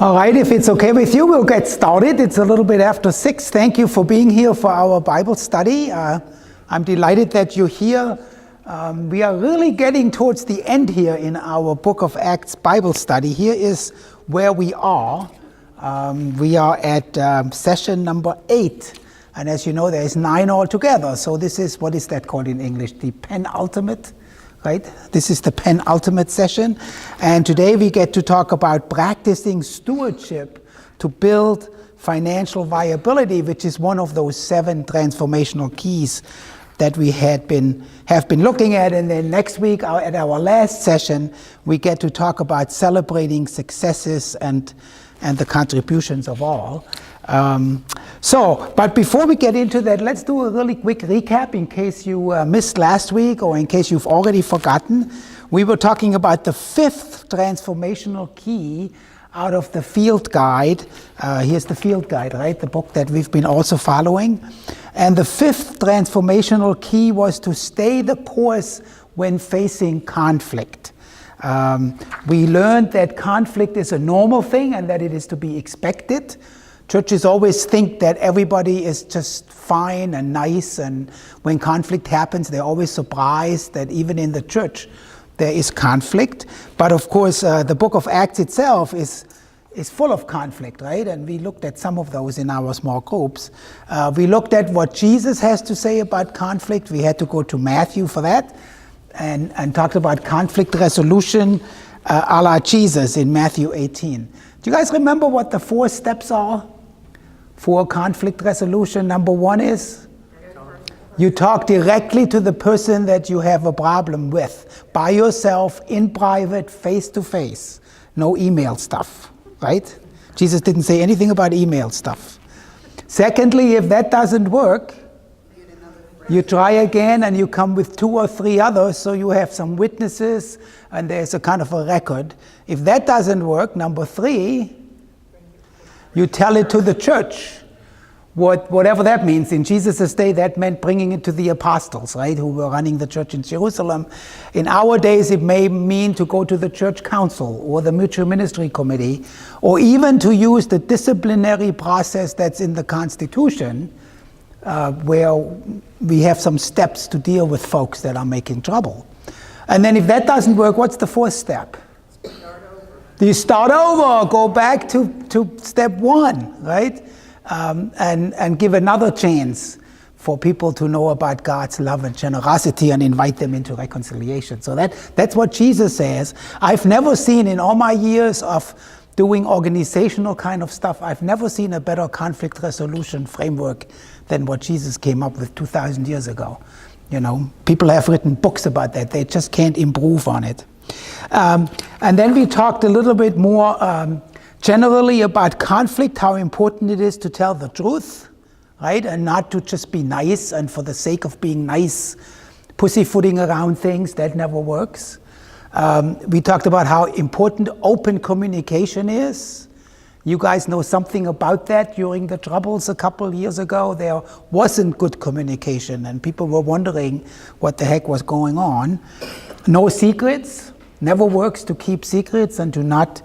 All right, if it's okay with you, we'll get started. It's a little bit after 6. Thank you for being here for our Bible study. I'm delighted that you're here. We are really getting towards the end here in our Book of Acts Bible study. Here is where we are. We are at session number 8. And as you know, there's 9 altogether. So this is, what is that called in English? The penultimate, right? This is the penultimate session. And today we get to talk about practicing stewardship to build financial viability, which is one of those 7 transformational keys that we have been looking at. And then next week, at our last session, we get to talk about celebrating successes and the contributions of all. But before we get into that, let's do a really quick recap in case you missed last week or in case you've already forgotten. We were talking about the 5th transformational key out of the field guide. Here's the field guide, right? The book that we've been also following. And the 5th transformational key was to stay the course when facing conflict. We learned that conflict is a normal thing and that it is to be expected. Churches always think that everybody is just fine and nice, and when conflict happens, they're always surprised that even in the church there is conflict. But of course, the book of Acts itself is full of conflict, right? And we looked at some of those in our small groups. We looked at what Jesus has to say about conflict. We had to go to Matthew for that, and talked about conflict resolution a la Jesus in Matthew 18. Do you guys remember what the 4 steps are for conflict resolution? Number 1 is you talk directly to the person that you have a problem with, by yourself, in private, face to face. No email stuff, right? Jesus didn't say anything about email stuff. Secondly, if that doesn't work, you try again and you come with 2 or 3 others, so you have some witnesses and there's a kind of a record. If that doesn't work, number 3, you tell it to the church. Whatever that means. In Jesus' day, that meant bringing it to the apostles, right, who were running the church in Jerusalem. In our days, it may mean to go to the church council or the mutual ministry committee, or even to use the disciplinary process that's in the Constitution, where we have some steps to deal with folks that are making trouble. And then if that doesn't work, what's the 4th step? You start over, go back to step 1, right? And give another chance for people to know about God's love and generosity and invite them into reconciliation. So that's what Jesus says. I've never seen, in all my years of doing organizational kind of stuff, I've never seen a better conflict resolution framework than what Jesus came up with 2,000 years ago. You know, people have written books about that. They just can't improve on it. And then we talked a little bit more generally about conflict, how important it is to tell the truth, right? And not to just be nice, and for the sake of being nice, pussyfooting around things, that never works. We talked about how important open communication is. You guys know something about that. During the Troubles a couple years ago, there wasn't good communication, and people were wondering what the heck was going on. No secrets. Never works to keep secrets and to not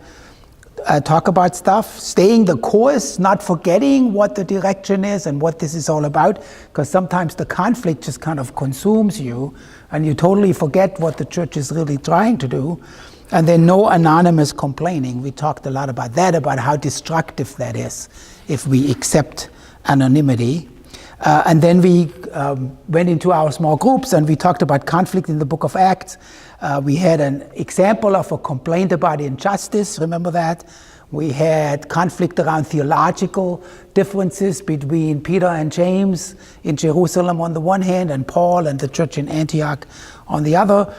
talk about stuff. Staying the course, not forgetting what the direction is and what this is all about, because sometimes the conflict just kind of consumes you and you totally forget what the church is really trying to do. And then no anonymous complaining. We talked a lot about that, about how destructive that is if we accept anonymity. And then we went into our small groups and we talked about conflict in the book of Acts. We had an example of a complaint about injustice, remember that? We had conflict around theological differences between Peter and James in Jerusalem on the one hand, and Paul and the church in Antioch on the other,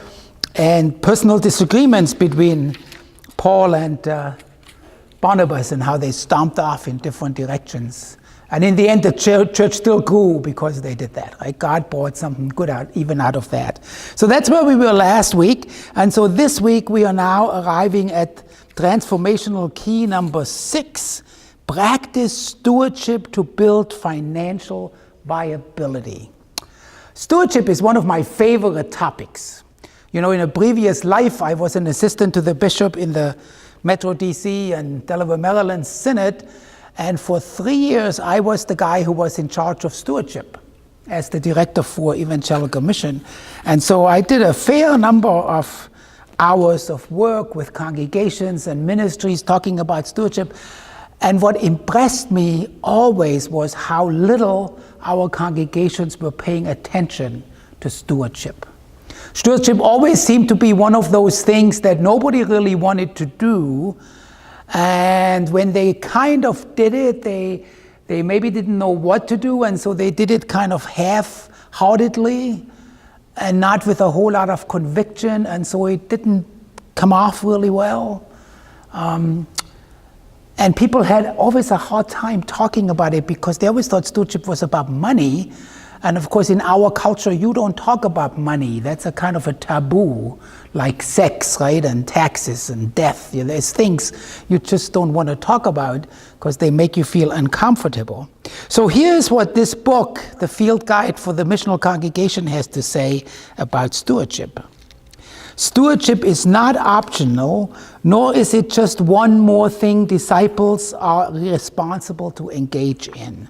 and personal disagreements between Paul and Barnabas and how they stomped off in different directions. And in the end, the church still grew because they did that, right? God brought something good out, even out of that. So that's where we were last week. And so this week, we are now arriving at transformational key number 6, practice stewardship to build financial viability. Stewardship is one of my favorite topics. You know, in a previous life, I was an assistant to the bishop in the Metro DC and Delaware, Maryland Synod. And for 3 years, I was the guy who was in charge of stewardship as the director for evangelical mission. And so I did a fair number of hours of work with congregations and ministries talking about stewardship. And what impressed me always was how little our congregations were paying attention to stewardship. Stewardship always seemed to be one of those things that nobody really wanted to do. And when they kind of did it, they maybe didn't know what to do, and so they did it kind of half-heartedly and not with a whole lot of conviction, and so it didn't come off really well. And people had always a hard time talking about it because they always thought stewardship was about money. And of course, in our culture, you don't talk about money. That's a kind of a taboo, like sex, right? And taxes and death. There's things you just don't want to talk about because they make you feel uncomfortable. So here's what this book, The Field Guide for the Missional Congregation, has to say about stewardship. Stewardship is not optional, nor is it just one more thing disciples are responsible to engage in.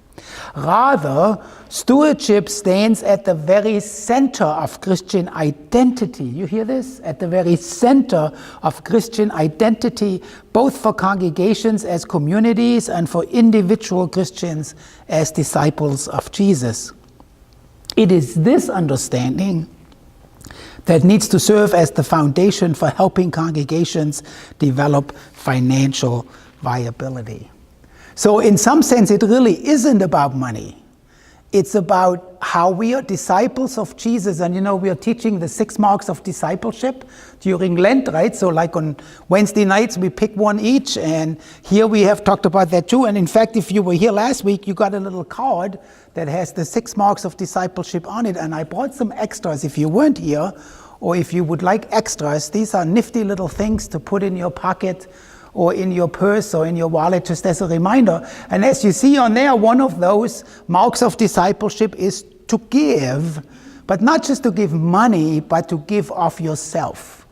Rather, stewardship stands at the very center of Christian identity. You hear this? At the very center of Christian identity, both for congregations as communities and for individual Christians as disciples of Jesus. It is this understanding that needs to serve as the foundation for helping congregations develop financial viability. So in some sense, it really isn't about money. It's about how we are disciples of Jesus. And we are teaching the 6 marks of discipleship during Lent, right? So like on Wednesday nights, we pick one each. And here we have talked about that too. And in fact, if you were here last week, you got a little card that has the 6 marks of discipleship on it. And I brought some extras if you weren't here, or if you would like extras. These are nifty little things to put in your pocket or in your purse or in your wallet, just as a reminder. And as you see on there, one of those marks of discipleship is to give, but not just to give money, but to give of yourself,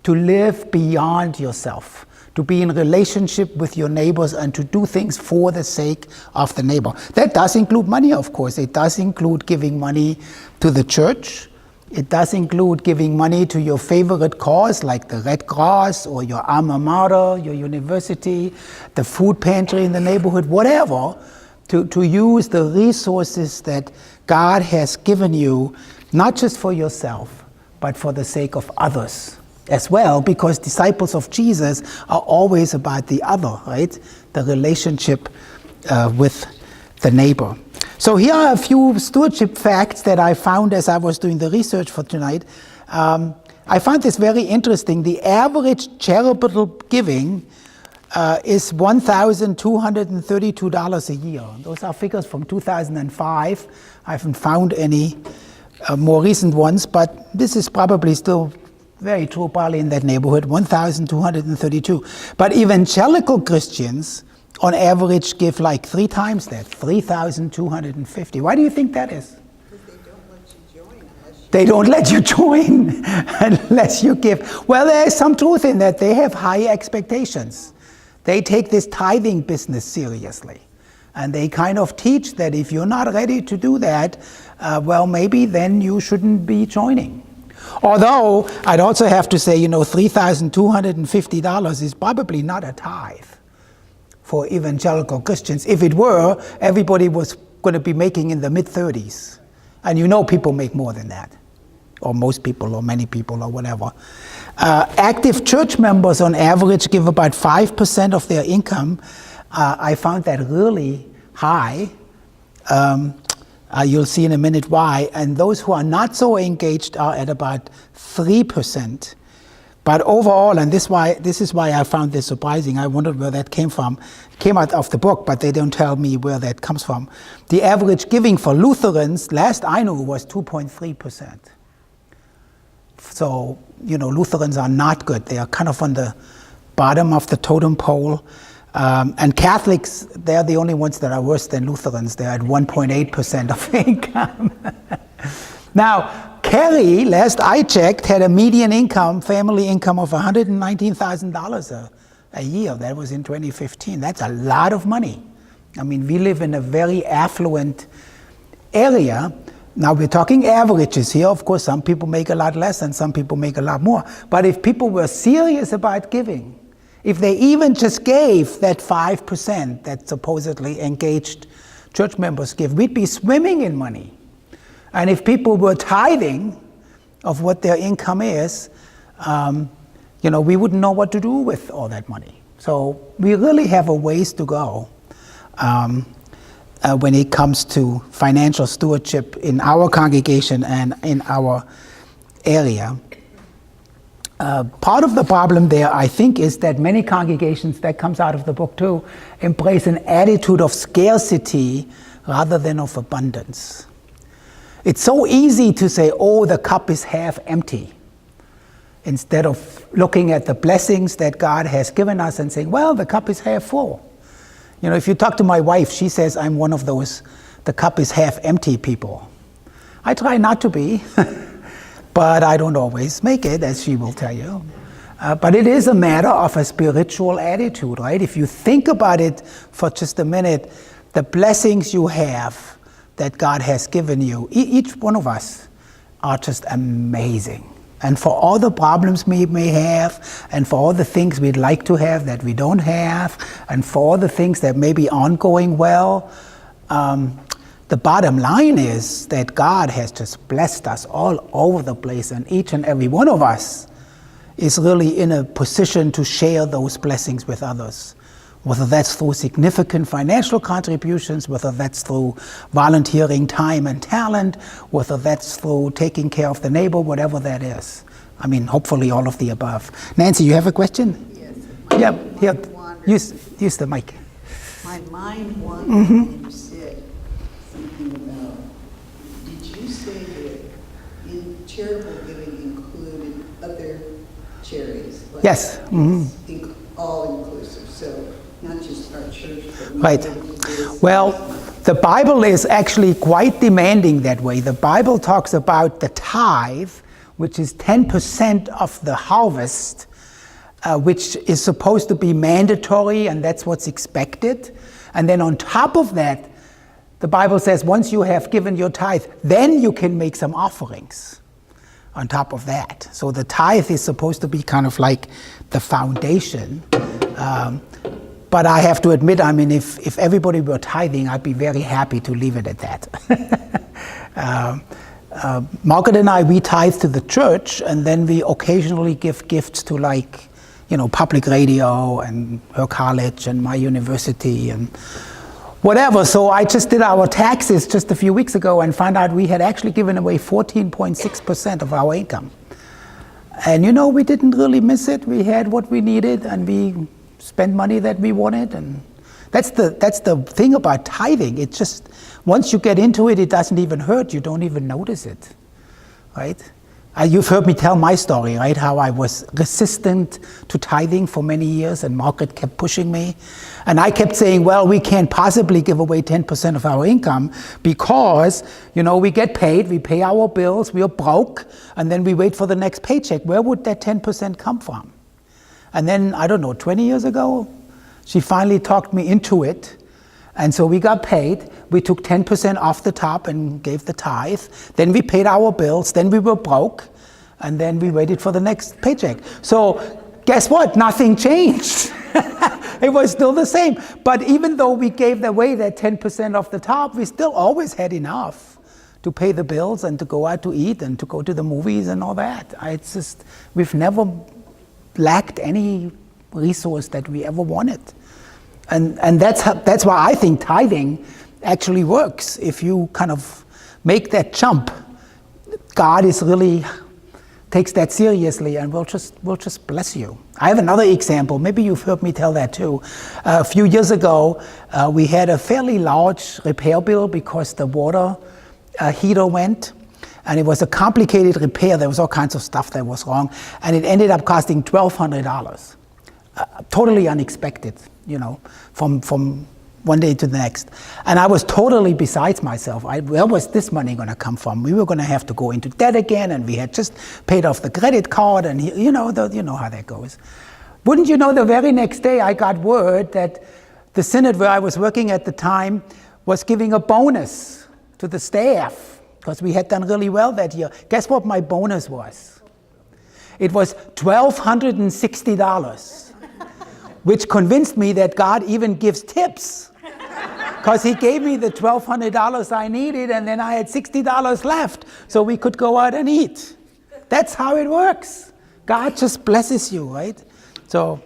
to live beyond yourself, to be in relationship with your neighbors and to do things for the sake of the neighbor. That does include money, of course. It does include giving money to the church. It does include giving money to your favorite cause, like the Red Cross or your alma mater, your university, the food pantry in the neighborhood, whatever, to use the resources that God has given you, not just for yourself, but for the sake of others as well, because disciples of Jesus are always about the other, right? The relationship with the neighbor. So here are a few stewardship facts that I found as I was doing the research for tonight. I found this very interesting. The average charitable giving is $1,232 a year. Those are figures from 2005. I haven't found any more recent ones, but this is probably still very true, probably in that neighborhood, 1,232. But evangelical Christians on average give like 3 times that, 3,250. Why do you think that is? Because they don't let you join unless you give. Well, there is some truth in that. They have high expectations. They take this tithing business seriously. And they kind of teach that if you're not ready to do that, well, maybe then you shouldn't be joining. Although, I'd also have to say, $3,250 is probably not a tithe for evangelical Christians. If it were, everybody was going to be making in the mid-30s. And people make more than that. Or most people, or many people, or whatever. Active church members on average give about 5% of their income. I found that really high. You'll see in a minute why. And those who are not so engaged are at about 3%. But overall, and this is why I found this surprising, I wondered where that came from. It came out of the book, but they don't tell me where that comes from. The average giving for Lutherans, last I knew, was 2.3%. So, Lutherans are not good. They are kind of on the bottom of the totem pole. And Catholics, they're the only ones that are worse than Lutherans. They're at 1.8% of income. Now, Cary, last I checked, had a median income, family income of $119,000 a a year. That was in 2015. That's a lot of money. I mean, we live in a very affluent area. Now we're talking averages here. Of course, some people make a lot less and some people make a lot more. But if people were serious about giving, if they even just gave that 5% that supposedly engaged church members give, we'd be swimming in money. And if people were tithing of what their income is, we wouldn't know what to do with all that money. So we really have a ways to go when it comes to financial stewardship in our congregation and in our area. Part of the problem there, I think, is that many congregations, that comes out of the book too, embrace an attitude of scarcity rather than of abundance. It's so easy to say, oh, the cup is half empty, instead of looking at the blessings that God has given us and saying, well, the cup is half full. If you talk to my wife, she says I'm one of those, the cup is half empty people. I try not to be. But I don't always make it, as she will tell you. But it is a matter of a spiritual attitude, right? If you think about it for just a minute, the blessings you have that God has given you, each one of us, are just amazing. And for all the problems we may have, and for all the things we'd like to have that we don't have, and for all the things that maybe aren't going well, the bottom line is that God has just blessed us all over the place, and each and every one of us is really in a position to share those blessings with others, whether that's through significant financial contributions, whether that's through volunteering time and talent, whether that's through taking care of the neighbor, whatever that is. I mean, hopefully all of the above. Nancy, you have a question? Yes. Yeah, here, use the mic. My mind wandered and you said something about, did you say that charitable giving included other charities? Like Yes. All inclusive, so not just our church, but right. Well, the Bible is actually quite demanding that way. The Bible talks about the tithe, which is 10% of the harvest, which is supposed to be mandatory, and that's what's expected. And then on top of that, the Bible says once you have given your tithe, then you can make some offerings on top of that. So the tithe is supposed to be kind of like the foundation. But I have to admit, I mean, if everybody were tithing, I'd be very happy to leave it at that. Margaret and I, we tithe to the church, and then we occasionally give gifts to, like, public radio and her college and my university and whatever. So I just did our taxes just a few weeks ago and found out we had actually given away 14.6% of our income. And we didn't really miss it. We had what we needed, and we spent money that we wanted. And that's the thing about tithing. It's just, once you get into it, it doesn't even hurt. You don't even notice it, right? You've heard me tell my story, right? How I was resistant to tithing for many years, and Margaret kept pushing me. And I kept saying, well, we can't possibly give away 10% of our income because, we get paid, we pay our bills, we are broke, and then we wait for the next paycheck. Where would that 10% come from? And then, 20 years ago, she finally talked me into it. And so we got paid. We took 10% off the top and gave the tithe. Then we paid our bills. Then we were broke. And then we waited for the next paycheck. So guess what? Nothing changed. It was still the same. But even though we gave away that 10% off the top, we still always had enough to pay the bills and to go out to eat and to go to the movies and all that. It's just, we've never lacked any resource that we ever wanted. And that's why I think tithing actually works. If you kind of make that jump, God is really takes that seriously, and will just bless you. I have another example. Maybe you've heard me tell that too. A few years ago, we had a fairly large repair bill because the water heater went, and it was a complicated repair. There was all kinds of stuff that was wrong, and it ended up costing $1,200. Totally unexpected, from one day to the next. And I was totally besides myself. Where was this money going to come from? We were going to have to go into debt again, and we had just paid off the credit card, and you know how that goes. Wouldn't you know, the very next day I got word that the synod where I was working at the time was giving a bonus to the staff because we had done really well that year. Guess what my bonus was? It was $1,260, which convinced me that God even gives tips, because he gave me the $1,200 I needed, and then I had $60 left, so we could go out and eat. That's how it works. God just blesses you, right? So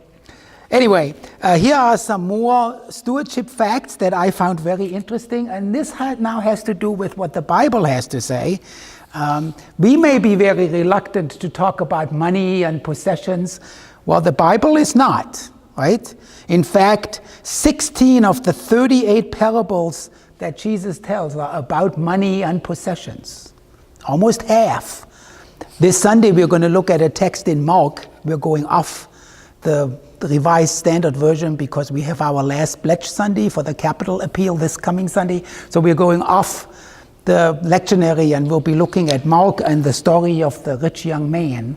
anyway, here are some more stewardship facts that I found very interesting, and this now has to do with what the Bible has to say. We may be very reluctant to talk about money and possessions. Well, the Bible is not, right? In fact, 16 of the 38 parables that Jesus tells are about money and possessions. Almost half. This Sunday we're going to look at a text in Mark. We're going off the Revised Standard Version because we have our last pledge Sunday for the capital appeal this coming Sunday. So we're going off the lectionary and we'll be looking at Mark and the story of the rich young man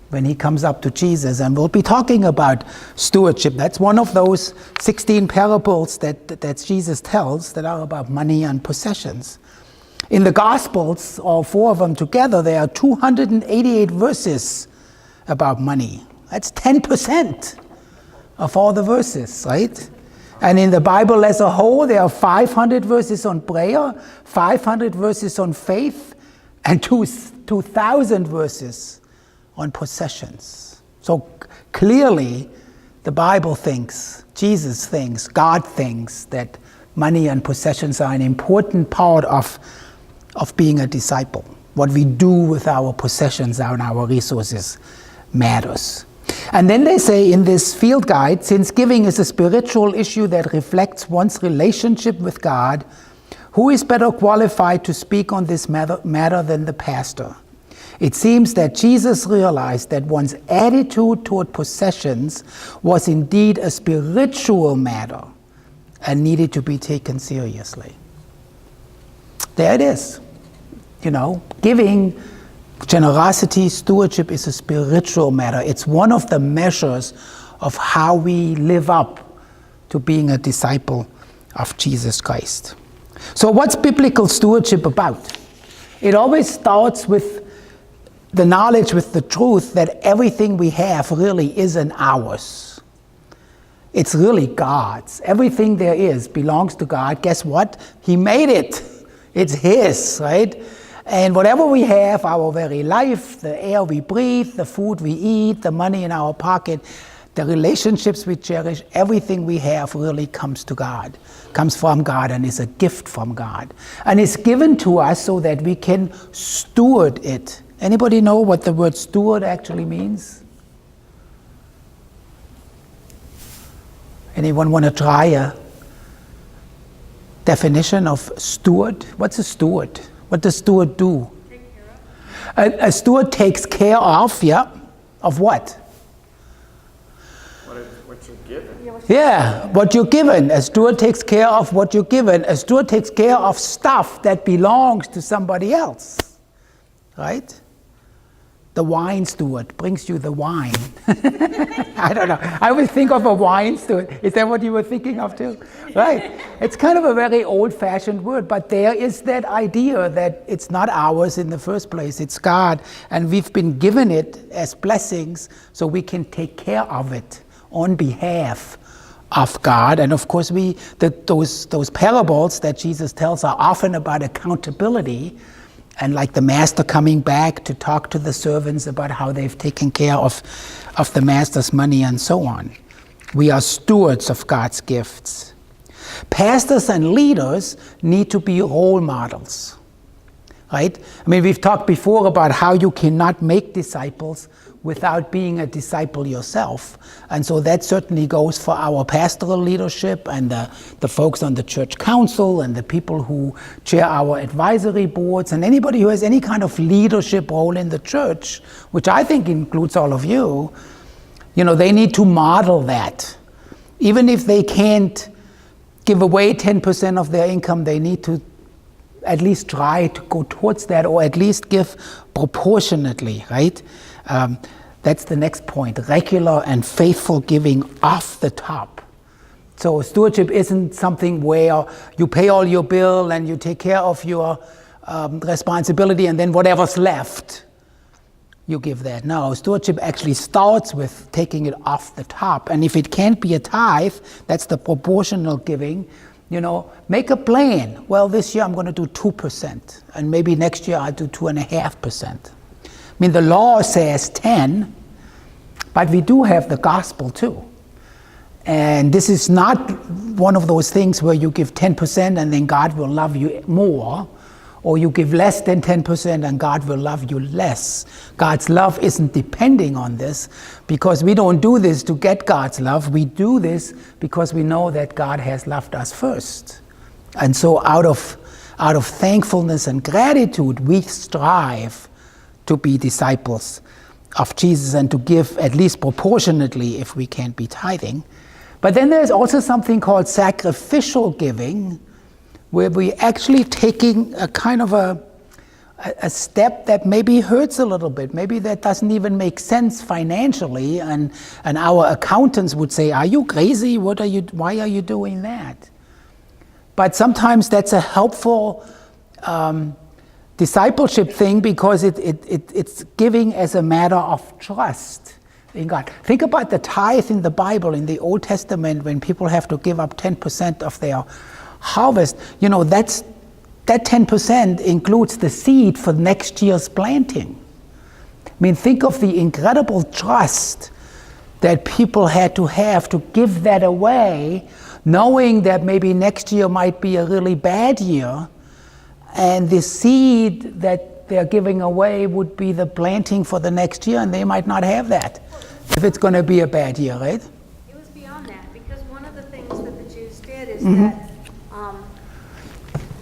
when he comes up to Jesus, and we'll be talking about stewardship. That's one of those 16 parables that Jesus tells that are about money and possessions. In the Gospels, all four of them together, there are 288 verses about money. That's 10% of all the verses, right? And in the Bible as a whole, there are 500 verses on prayer, 500 verses on faith, and 2,000 verses on possessions. So clearly, the Bible thinks, Jesus thinks, God thinks that money and possessions are an important part of being a disciple. What we do with our possessions and our resources matters. And then they say in this field guide, since giving is a spiritual issue that reflects one's relationship with God, who is better qualified to speak on this matter than the pastor? It seems that Jesus realized that one's attitude toward possessions was indeed a spiritual matter and needed to be taken seriously. There it is. You know, giving, generosity, stewardship is a spiritual matter. It's one of the measures of how we live up to being a disciple of Jesus Christ. So what's biblical stewardship about? It always starts with the knowledge, with the truth that everything we have really isn't ours. It's really God's. Everything there is belongs to God. Guess what? He made it. It's His, right? And whatever we have, our very life, the air we breathe, the food we eat, the money in our pocket, the relationships we cherish, everything we have really comes to God, comes from God, and is a gift from God. And it's given to us so that we can steward it. Anybody know what the word steward actually means? Anyone want to try a definition of steward? What's a steward? What does steward do? Take care of. A steward takes care of, yeah, of what? What you're given. Yeah, what you're given. A steward takes care of what you're given. A steward takes care of stuff that belongs to somebody else, right? The wine steward brings you the wine. I don't know. I always think of a wine steward. Is that what you were thinking of too? Right. It's kind of a very old-fashioned word, but there is that idea that it's not ours in the first place. It's God, and we've been given it as blessings so we can take care of it on behalf of God. And of course, those parables that Jesus tells are often about accountability, and like the master coming back to talk to the servants about how they've taken care of the master's money and so on. We are stewards of God's gifts. Pastors and leaders need to be role models, right? I mean, we've talked before about how you cannot make disciples without being a disciple yourself. And so that certainly goes for our pastoral leadership and the folks on the church council and the people who chair our advisory boards and anybody who has any kind of leadership role in the church, which I think includes all of you. You know, they need to model that. Even if they can't give away 10% of their income, they need to at least try to go towards that, or at least give proportionately, right? That's the next point, regular and faithful giving off the top. So stewardship isn't something where you pay all your bill and you take care of your responsibility and then whatever's left, you give that. No, stewardship actually starts with taking it off the top. And if it can't be a tithe, that's the proportional giving. Make a plan. Well, this year I'm going to do 2%, and maybe next year I'll do 2.5%. The law says 10, but we do have the gospel too. And this is not one of those things where you give 10% and then God will love you more, or you give less than 10% and God will love you less. God's love isn't depending on this, because we don't do this to get God's love. We do this because we know that God has loved us first. And so out of thankfulness and gratitude, we strive to be disciples of Jesus and to give at least proportionately if we can't be tithing. But then there's also something called sacrificial giving, where we're actually taking a kind of a step that maybe hurts a little bit. Maybe that doesn't even make sense financially, and our accountants would say, "Are you crazy? Why are you doing that?" But sometimes that's a helpful discipleship thing, because it's giving as a matter of trust in God. Think about the tithe in the Bible, in the Old Testament, when people have to give up 10% of their harvest. That 10% includes the seed for next year's planting. Think of the incredible trust that people had to give that away, knowing that maybe next year might be a really bad year, and the seed that they're giving away would be the planting for the next year, and they might not have that if it's going to be a bad year, right? It was beyond that, because one of the things that the Jews did is that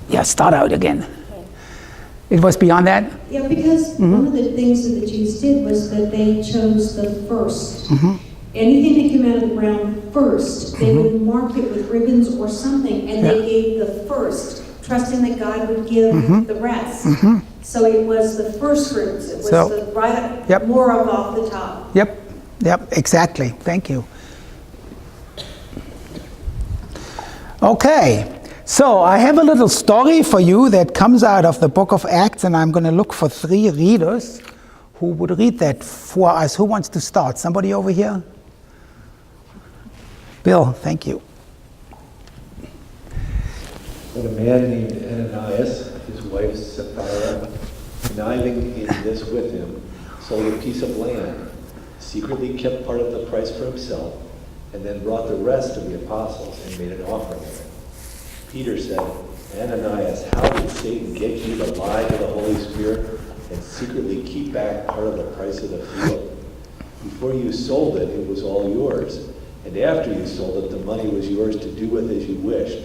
Yeah, start out again. It was beyond that? Yeah, because one of the things that the Jews did was that they chose the first. Anything that came out of the ground first, they would mark it with ribbons or something, and they gave the first, trusting that God would give the rest. So it was the first fruits. It was more of off the top. Yep, exactly. Thank you. Okay. So I have a little story for you that comes out of the book of Acts, and I'm going to look for 3 readers who would read that for us. Who wants to start? Somebody over here? Bill, thank you. But a man named Ananias, his wife Sapphira, conniving in this with him, sold a piece of land, secretly kept part of the price for himself, and then brought the rest to the apostles and made an offering of it. Peter said, "Ananias, how did Satan get you to lie to the Holy Spirit and secretly keep back part of the price of the field? Before you sold it, it was all yours, and after you sold it, the money was yours to do with as you wished.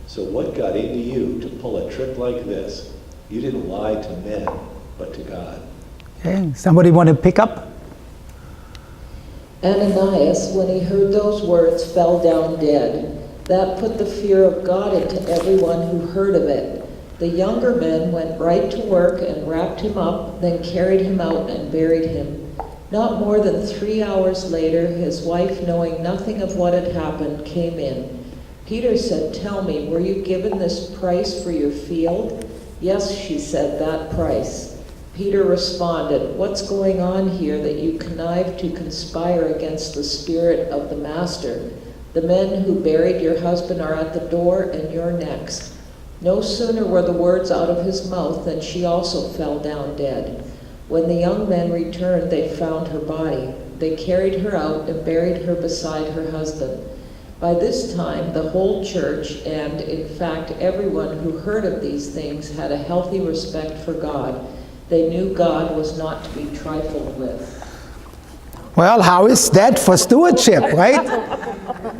So what got into you to pull a trick like this? You didn't lie to men, but to God." Okay, somebody want to pick up? Ananias, when he heard those words, fell down dead. That put the fear of God into everyone who heard of it. The younger men went right to work and wrapped him up, then carried him out and buried him. Not more than 3 hours later, his wife, knowing nothing of what had happened, came in. Peter said, "Tell me, were you given this price for your field?" "Yes," she said, "that price." Peter responded, "What's going on here that you connive to conspire against the Spirit of the Master? The men who buried your husband are at the door, and you're next." No sooner were the words out of his mouth than she also fell down dead. When the young men returned, they found her body. They carried her out and buried her beside her husband. By this time, the whole church, and in fact everyone who heard of these things, had a healthy respect for God. They knew God was not to be trifled with. Well, how is that for stewardship, right?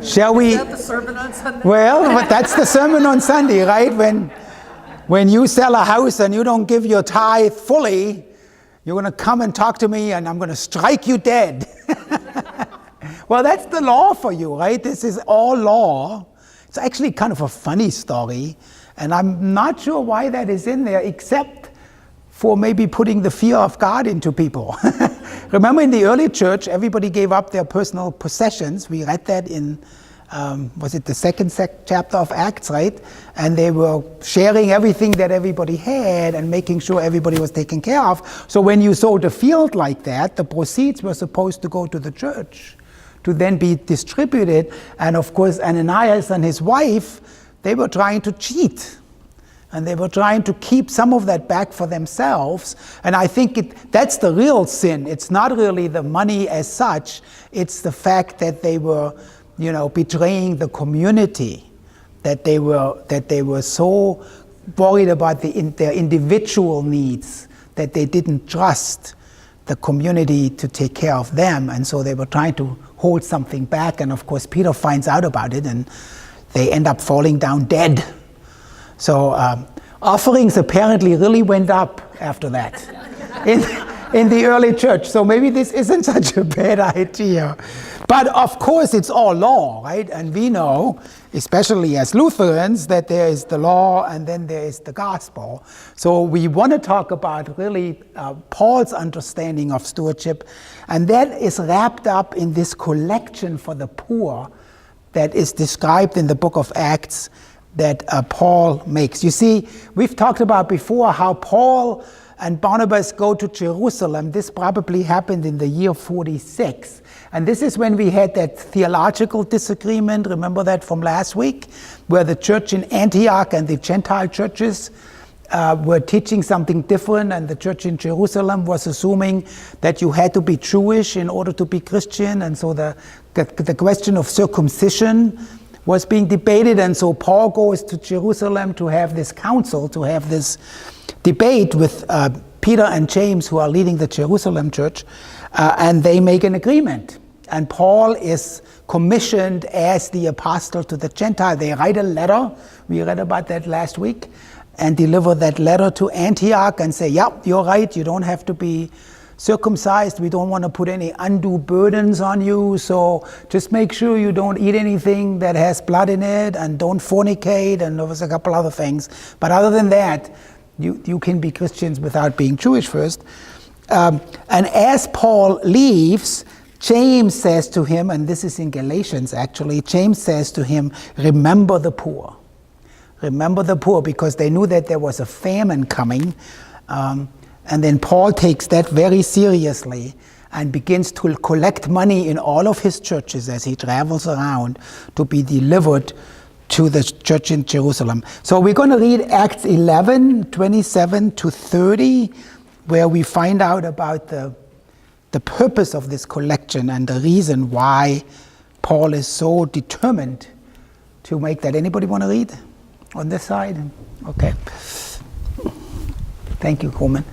Shall we? Is that the sermon on Sunday? Well, but that's the sermon on Sunday, right? When you sell a house and you don't give your tithe fully, you're going to come and talk to me and I'm going to strike you dead. Well, that's the law for you, right? This is all law. It's actually kind of a funny story, and I'm not sure why that is in there, except for maybe putting the fear of God into people, Remember in the early church, everybody gave up their personal possessions. We read that in, was it the second chapter of Acts, right? And they were sharing everything that everybody had and making sure everybody was taken care of. So when you sold a field like that, the proceeds were supposed to go to the church to then be distributed. And of course, Ananias and his wife, they were trying to cheat. And they were trying to keep some of that back for themselves. And I think that's the real sin. It's not really the money as such. It's the fact that they were, betraying the community. That they were so worried about their individual needs that they didn't trust the community to take care of them. And so they were trying to hold something back. And of course, Peter finds out about it, and they end up falling down dead. So offerings apparently really went up after that in the early church. So maybe this isn't such a bad idea. But of course, it's all law, right? And we know, especially as Lutherans, that there is the law and then there is the gospel. So we want to talk about really Paul's understanding of stewardship. And that is wrapped up in this collection for the poor that is described in the book of Acts that Paul makes. You see, we've talked about before how Paul and Barnabas go to Jerusalem. This probably happened in the year 46. And this is when we had that theological disagreement, remember that from last week, where the church in Antioch and the Gentile churches were teaching something different, and the church in Jerusalem was assuming that you had to be Jewish in order to be Christian. And so the question of circumcision was being debated, and so Paul goes to Jerusalem to have this council, to have this debate with Peter and James, who are leading the Jerusalem church, and they make an agreement. And Paul is commissioned as the apostle to the Gentile. They write a letter, we read about that last week, and deliver that letter to Antioch and say, yep, you're right, you don't have to be circumcised. We don't want to put any undue burdens on you, so just make sure you don't eat anything that has blood in it, and don't fornicate, and there was a couple other things. But other than that, you can be Christians without being Jewish first. And as Paul leaves, James says to him, and this is in Galatians actually, James says to him, remember the poor. Remember the poor, because they knew that there was a famine coming. And then Paul takes that very seriously and begins to collect money in all of his churches as he travels around to be delivered to the church in Jerusalem. So we're going to read Acts 11, 27 to 30, where we find out about the purpose of this collection and the reason why Paul is so determined to make that. Anybody want to read on this side? Okay. Thank you, Coleman.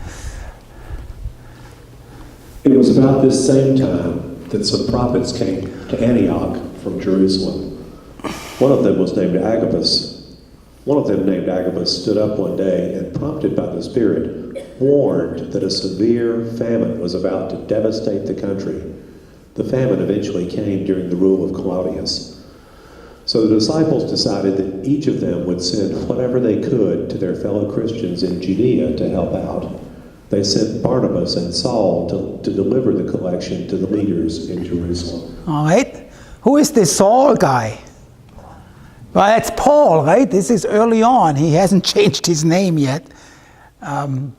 It was about this same time that some prophets came to Antioch from Jerusalem. One of them named Agabus stood up one day and, prompted by the Spirit, warned that a severe famine was about to devastate the country. The famine eventually came during the rule of Claudius. So the disciples decided that each of them would send whatever they could to their fellow Christians in Judea to help out. They sent Barnabas and Saul to deliver the collection to the leaders in Jerusalem. All right. Who is this Saul guy? Well, that's Paul, right? This is early on. He hasn't changed his name yet. And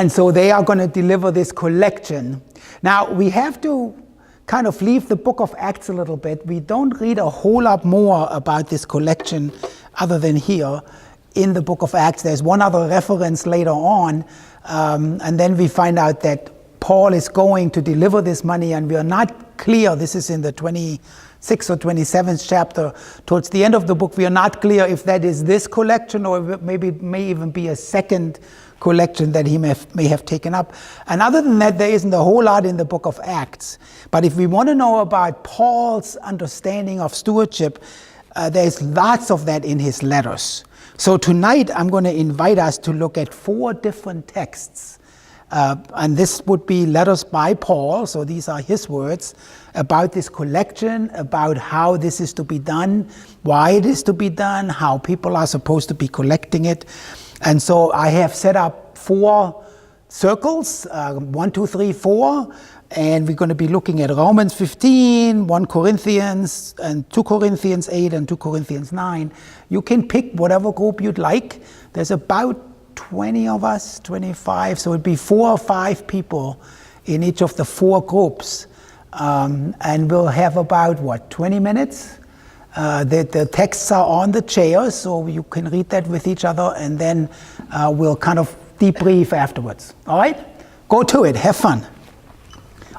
so they are going to deliver this collection. Now, we have to kind of leave the book of Acts a little bit. We don't read a whole lot more about this collection other than here in the book of Acts. There's one other reference later on, and then we find out that Paul is going to deliver this money, and we are not clear. This is in the 26th or 27th chapter. Towards the end of the book, we are not clear if that is this collection, or maybe it may even be a second collection that he may have taken up. And other than that, there isn't a whole lot in the book of Acts. But if we want to know about Paul's understanding of stewardship, there's lots of that in his letters. So tonight, I'm going to invite us to look at 4 different texts. And this would be letters by Paul, so these are his words, about this collection, about how this is to be done, why it is to be done, how people are supposed to be collecting it. And so I have set up 4 circles, 1, 2, 3, 4, and we're going to be looking at Romans 15, 1 Corinthians, and 2 Corinthians 8, and 2 Corinthians 9. You can pick whatever group you'd like. There's about 20 of us, 25, so it'd be 4 or 5 people in each of the 4 groups. And we'll have about, 20 minutes? The texts are on the chairs, so you can read that with each other, and then we'll kind of debrief afterwards. All right? Go to it. Have fun.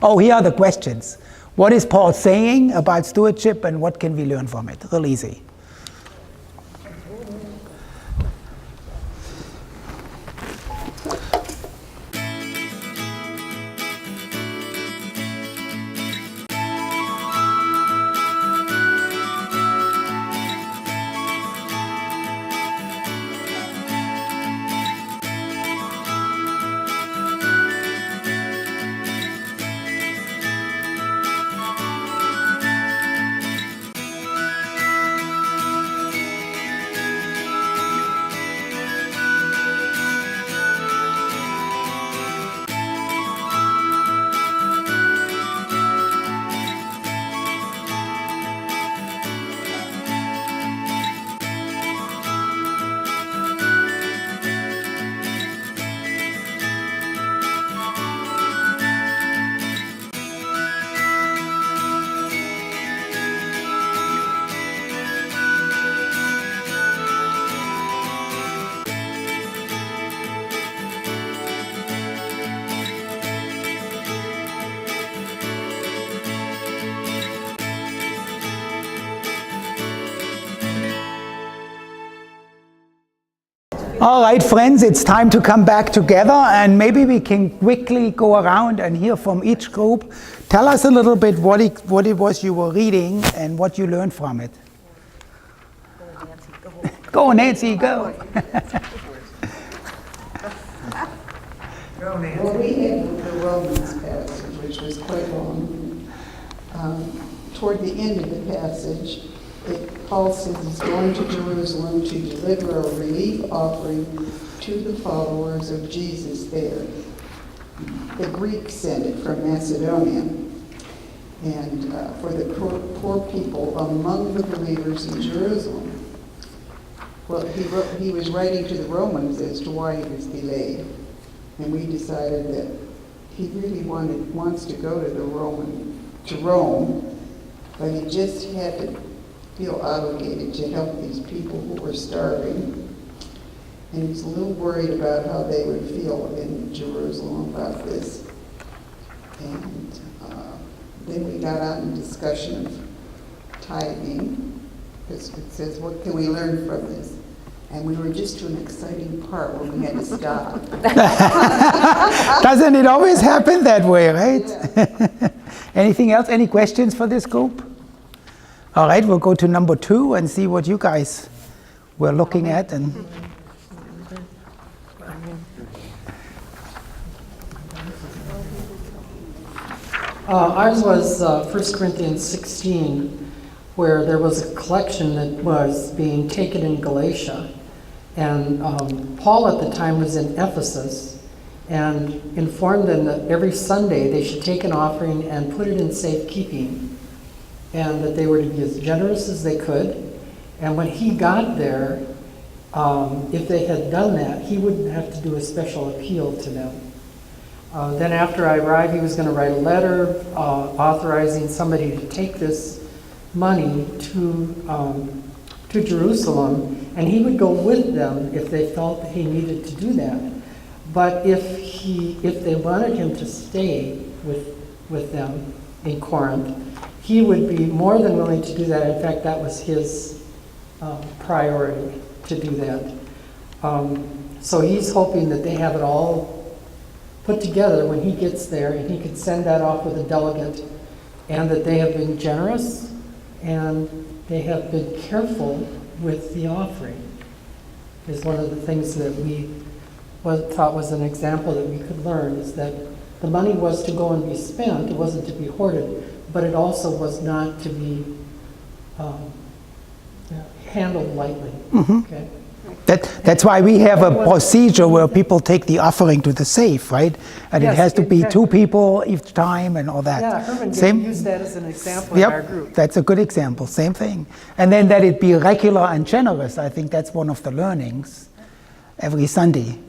Oh, here are the questions. What is Paul saying about stewardship, and what can we learn from it? Real easy. All right, friends, it's time to come back together, and maybe we can quickly go around and hear from each group. Tell us a little bit what it was you were reading and what you learned from it. Go, Nancy, go. Well, we had the Romans passage, which was quite long. Toward the end of the passage, Paul says he's going to Jerusalem to deliver a relief offering to the followers of Jesus there. The Greeks sent it from Macedonia, and for the poor people among the believers in Jerusalem. Well, he was writing to the Romans as to why he was delayed, and we decided that he really wants to go to Rome, but he just had to feel obligated to help these people who were starving. And he's a little worried about how they would feel in Jerusalem about this. And then we got on a discussion of tithing, because it says, what can we learn from this? And we were just to an exciting part where we had to stop. Doesn't it always happen that way, right? Yeah. Anything else? Any questions for this group? All right, we'll go to number 2 and see what you guys were looking at. And ours was 1 Corinthians 16, where there was a collection that was being taken in Galatia. And Paul at the time was in Ephesus and informed them that every Sunday they should take an offering and put it in safekeeping, and that they were to be as generous as they could. And when he got there, if they had done that, he wouldn't have to do a special appeal to them. Then after I arrived, he was going to write a letter authorizing somebody to take this money to Jerusalem, and he would go with them if they felt that he needed to do that. But if they wanted him to stay with them in Corinth, he would be more than willing to do that. In fact, that was his priority, to do that. So he's hoping that they have it all put together when he gets there, and he could send that off with a delegate, and that they have been generous and they have been careful with the offering, is one of the things that we thought was an example that we could learn, is that the money was to go and be spent, it wasn't to be hoarded, but it also was not to be handled lightly. Mm-hmm. Okay. That's why we have a procedure where people take the offering to the safe, right? And it Yes, has to be exactly. 2 people each time and all that. Yeah, Herman Same. used that as an example in our Yep, group. that's a good example. Same thing. And then that it be regular and generous. I think that's one of the learnings every Sunday.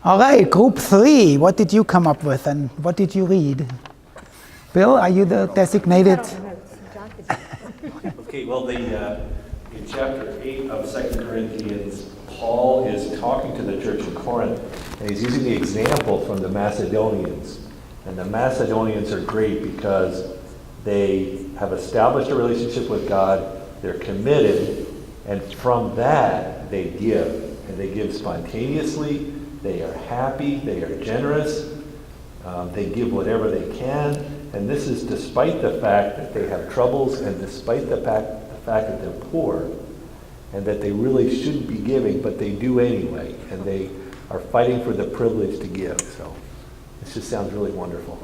All right, group 3. What did you come up with and what did you read? Bill, are you the designated? Okay, well, in chapter 8 of 2 Corinthians, Paul is talking to the church in Corinth, and he's using the example from the Macedonians. And the Macedonians are great because they have established a relationship with God, they're committed, and from that, they give. And they give spontaneously, they are happy, they are generous, they give whatever they can, and this is despite the fact that they have troubles and despite the fact that they're poor and that they really shouldn't be giving, but they do anyway, and they are fighting for the privilege to give. So this just sounds really wonderful.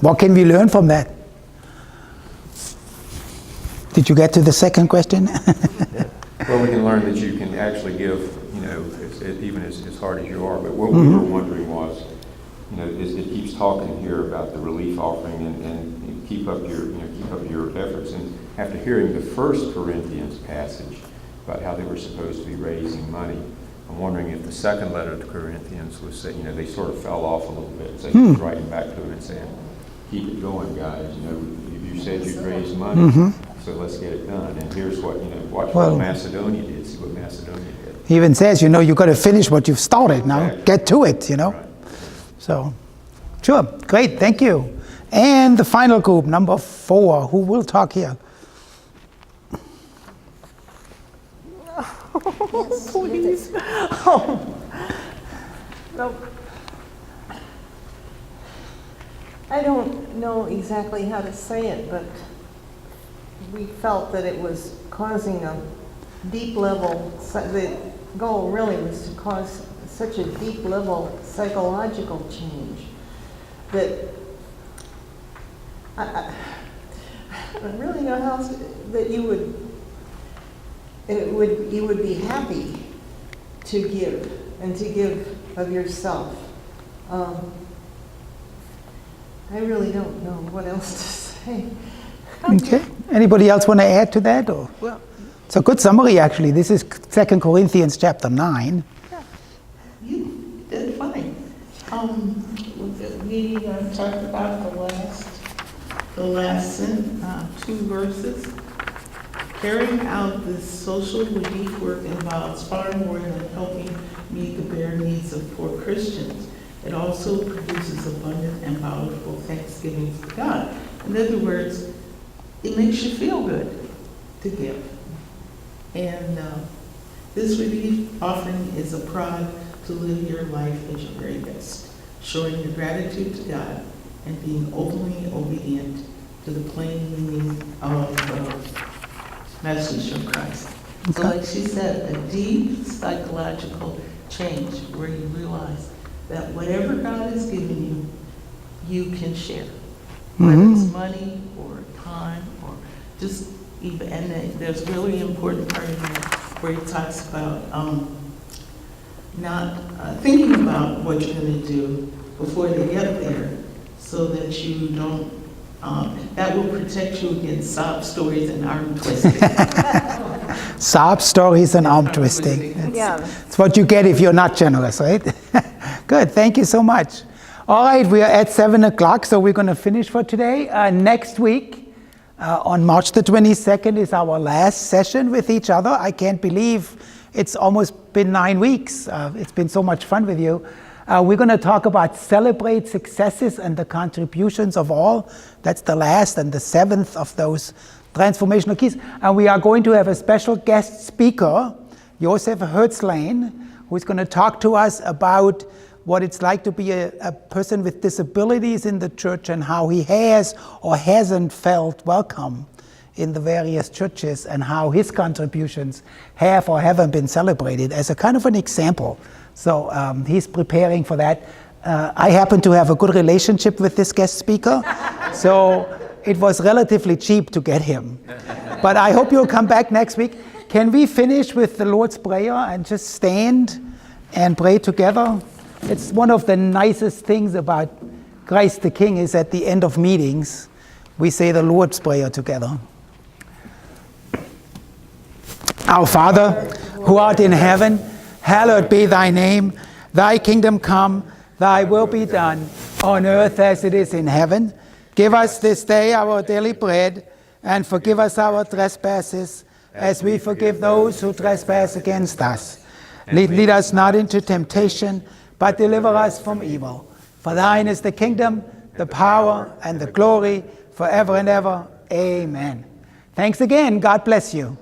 What can we learn from that? Did you get to the second question? Well, we can learn that you can actually give, even as hard as you are. But what we were wondering was, it keeps talking here about the relief offering and keep up your efforts. And after hearing the 1 Corinthians passage about how they were supposed to be raising money, I'm wondering if the second letter to Corinthians was saying, they sort of fell off a little bit. So he was writing back to them and saying, keep it going, guys. You said you'd raise money, so let's get it done. And here's what, watch what Macedonia did. See what Macedonia did. He even says, you got to finish what you've started now. Exactly. Get to it, Right. So, sure, great, thank you. And the final group, number 4, who will talk here? Please. Oh. No. I don't know exactly how to say it, but we felt that it was causing a deep level, the goal really was to cause such a deep level psychological change that I don't really know how that you would be happy to give and to give of yourself. I really don't know what else to say. Okay, anybody else want to add to that? Or? Well, It's a good summary, actually. This is 2 Corinthians chapter 9. you did fine. We talked about the last 2 verses. Carrying out this social relief work involves far more than helping meet the bare needs of poor Christians. It also produces abundant and bountiful thanksgiving to God. In other words, it makes you feel good to give. And this relief offering is a prod to live your life at your very best, showing your gratitude to God and being openly obedient to the plain meaning of the message of Christ. So like she said, a deep psychological change where you realize that whatever God has given you, you can share. Whether it's money or time or just even, and there's a really important part in there where he talks about not thinking about what you're going to do before they get there so that you don't, that will protect you against sob stories and arm twisting. Sob stories and arm twisting. It's what you get if you're not generous, right? Good, thank you so much. All right, we are at 7 o'clock, so we're going to finish for today. Next week, on March the 22nd, is our last session with each other. I can't believe it's almost been 9 weeks. It's been so much fun with you. We're going to talk about celebrate successes and the contributions of all. That's the last and the 7th of those transformational keys. And we are going to have a special guest speaker, Wolfgang Herz-Lane, who's going to talk to us about what it's like to be a person with disabilities in the church and how he has or hasn't felt welcome in the various churches and how his contributions have or haven't been celebrated as a kind of an example. So he's preparing for that. I happen to have a good relationship with this guest speaker, so it was relatively cheap to get him. But I hope you'll come back next week. Can we finish with the Lord's Prayer and just stand and pray together? It's one of the nicest things about Christ the King is at the end of meetings, we say the Lord's Prayer together. Our Father, who art in heaven, hallowed be thy name. Thy kingdom come, thy will be done, on earth as it is in heaven. Give us this day our daily bread, and forgive us our trespasses, as we forgive those who trespass against us. Lead us not into temptation, but deliver us from evil. For thine is the kingdom, the power, and the glory, forever and ever. Amen. Thanks again. God bless you.